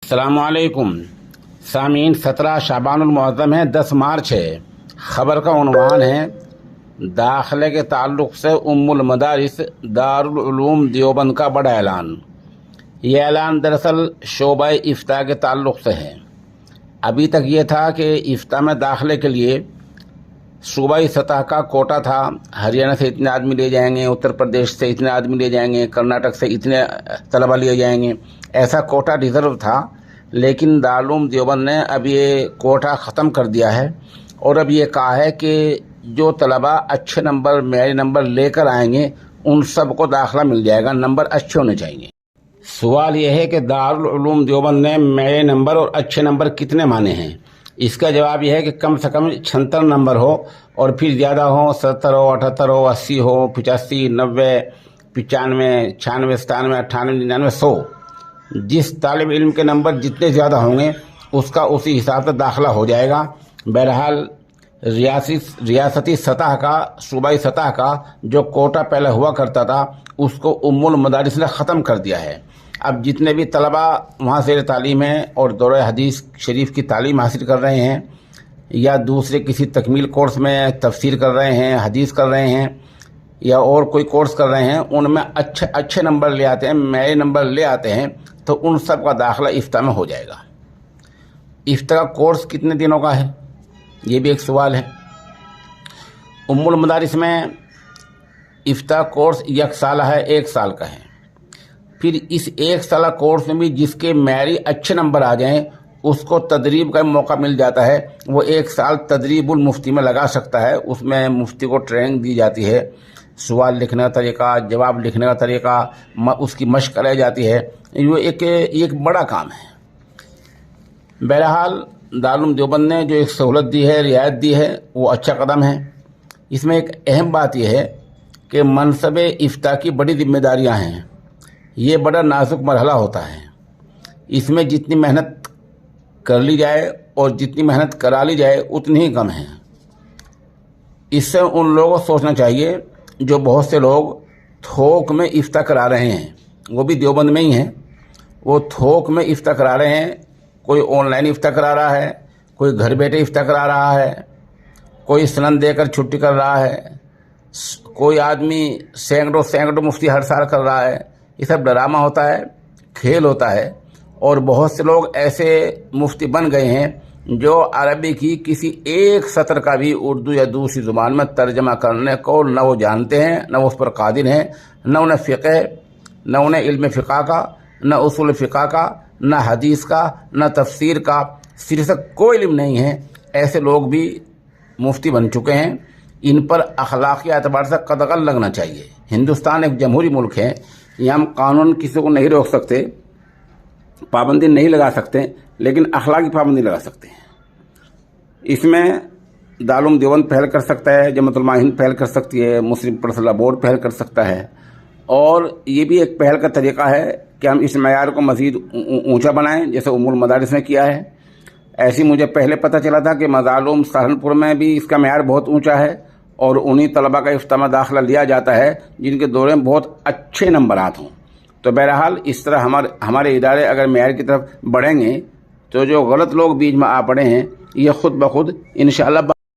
अस्सलामुअलैकुम सामीन 17 शाबानुल मुअज़्ज़म है, 10 मार्च है। ख़बर का उन्वान है दाखिले के ताल्लुक़ से उम्मुल मदारिस दारुल उलूम देवबंद का बड़ा ऐलान। ये ऐलान दरअसल शोबा इफ्ता के ताल्लुक़ से है। अभी तक ये था कि इफ्ता में दाखिले के लिए सूबाई सतह का कोटा था। हरियाणा से इतने आदमी ले जाएंगे, उत्तर प्रदेश से इतने आदमी ले जाएंगे, कर्नाटक से इतने तलबा लिए जाएंगे, ऐसा कोटा रिज़र्व था। लेकिन दारुल उलूम देवबंद ने अब ये कोटा ख़त्म कर दिया है और अब ये कहा है कि जो तलबा अच्छे नंबर मेरी नंबर लेकर आएंगे उन सब को दाखिला मिल जाएगा, नंबर अच्छे होने चाहिए। सवाल यह है कि दारुल उलूम देवबंद ने मेरे नंबर और अच्छे नंबर कितने माने हैं। इसका जवाब यह है कि कम से कम 76 नंबर हो और फिर ज़्यादा हो, 70 हो, 78 हो, 80 हो, 85, 90, 95, 96, 97, 98, 99, 100। जिस तालिब इल्म के नंबर जितने ज़्यादा होंगे उसका उसी हिसाब से दाखिला हो जाएगा। बहरहाल रियासती सतह का, सूबाई सतह का जो कोटा पहले हुआ करता था उसको उम्मुल मदारिस ने ख़त्म कर दिया है। अब जितने भी तलबा वहाँ से तालीम है और दौरे हदीस शरीफ की तालीम हासिल कर रहे हैं या दूसरे किसी तकमील कोर्स में तफसीर कर रहे हैं, हदीस कर रहे हैं या और कोई कोर्स कर रहे हैं, उनमें अच्छे नंबर ले आते हैं, मेरे नंबर ले आते हैं, तो उन सब का दाखिला इफ्ता में हो जाएगा। इफ्ता का कोर्स कितने दिनों का है, ये भी एक सवाल है। उम्मुल मदारिस में इफ्ता कोर्स 1 साल है, 1 साल का है। फिर इस 1 साल कोर्स में भी जिसके मेरी अच्छे नंबर आ जाएं उसको तदरीब का मौका मिल जाता है। वो 1 साल तदरीबुल मुफ्ती में लगा सकता है। उसमें मुफ्ती को ट्रेनिंग दी जाती है, सवाल लिखने का तरीका, जवाब लिखने का तरीका, उसकी मशक कराई जाती है। ये एक बड़ा काम है। बहरहाल दारुल उलूम देवबंद ने जो एक सहूलत दी है, रियायत दी है, वो अच्छा कदम है। इसमें एक अहम बात यह है कि मनसब इफ्ता की बड़ी जिम्मेदारियां हैं। ये बड़ा नाजुक मरहला होता है। इसमें जितनी मेहनत कर ली जाए और जितनी मेहनत करा ली जाए उतनी ही कम है। इससे उन लोगों को सोचना चाहिए जो बहुत से लोग थोक में इफ्ता करा रहे हैं, वो भी देवबंद में ही हैं। वो थोक में इफ्ता करा रहे हैं। कोई ऑनलाइन इफ्ता करा रहा है, कोई घर बैठे इफ्ता करा रहा है, कोई सनद देकर छुट्टी कर रहा है, कोई आदमी सैकड़ों मुफ्ती हर साल कर रहा है। ये सब ड्रामा होता है, खेल होता है। और बहुत से लोग ऐसे मुफ्ती बन गए हैं जो अरबी की किसी एक सत्र का भी उर्दू या दूसरी ज़ुबान में तर्जमा करने को न वो जानते हैं, न उस पर कादिर हैं, न उन्हें फ़िक़्ह, न उन्हें इल्म फ़िक़्ह का, न उसूल फ़िक़्ह का, न हदीस का, न तफसीर का, सिर से कोई इल्म नहीं है। ऐसे लोग भी मुफ्ती बन चुके हैं। इन पर अखलाकी एतबार से कदगन लगना चाहिए। हिंदुस्तान एक जमहूरी मुल्क है, यहाँ हम कानून किसी को नहीं रोक सकते, पाबंदी नहीं लगा सकते, लेकिन अखलाकी पाबंदी लगा सकते हैं। इसमें दारुल उलूम देवबंद पहल कर सकता है, जमात उलमा हिंद पहल कर सकती है, मुस्लिम पर्सनल बोर्ड पहल कर सकता है। और ये भी एक पहल का तरीका है कि हम इस मयार को मज़ीद ऊंचा बनाएं, जैसे उम्मुल मदारिस में किया है। ऐसी मुझे पहले पता चला था कि मज़ालूम सहारनपुर में भी इसका मयार बहुत ऊंचा है और उन्हीं तलबा का इफ्ता में दाखिला लिया जाता है जिनके दौरे में बहुत अच्छे नंबरात हों। तो बहरहाल इस तरह हमारे इदारे अगर मयार की तरफ बढ़ेंगे तो जो गलत लोग बीच में आ पड़े हैं ये खुद ब खुद इंशाअल्लाह